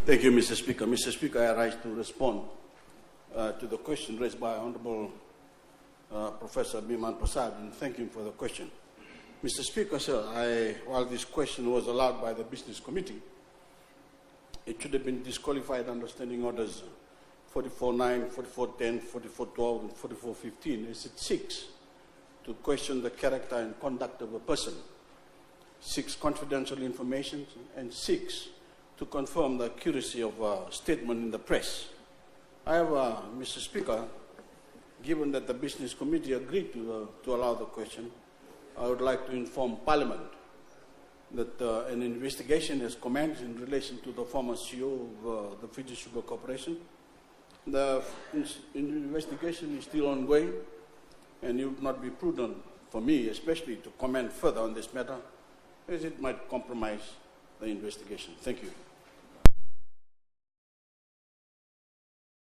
Thank you, Mr. Speaker. Mr. Speaker, I rise to respond to the question raised by Honorable Professor Biman Prasad, and thank him for the question. Mr. Speaker, sir, while this question was allowed by the Business Committee, it should have been disqualified under Standing Orders 44.9, 44.10, 44.12, and 44.15, as it seeks to question the character and conduct of a person, seeks confidential information, and seeks to confirm the accuracy of a statement in the press. However, Mr. Speaker, given that the Business Committee agreed to allow the question, I would like to inform Parliament that an investigation has commenced in relation to the former CEO of the Fiji Sugar Corporation. The investigation is still ongoing, and it would not be prudent for me, especially, to comment further on this matter, as it might compromise the investigation. Thank you.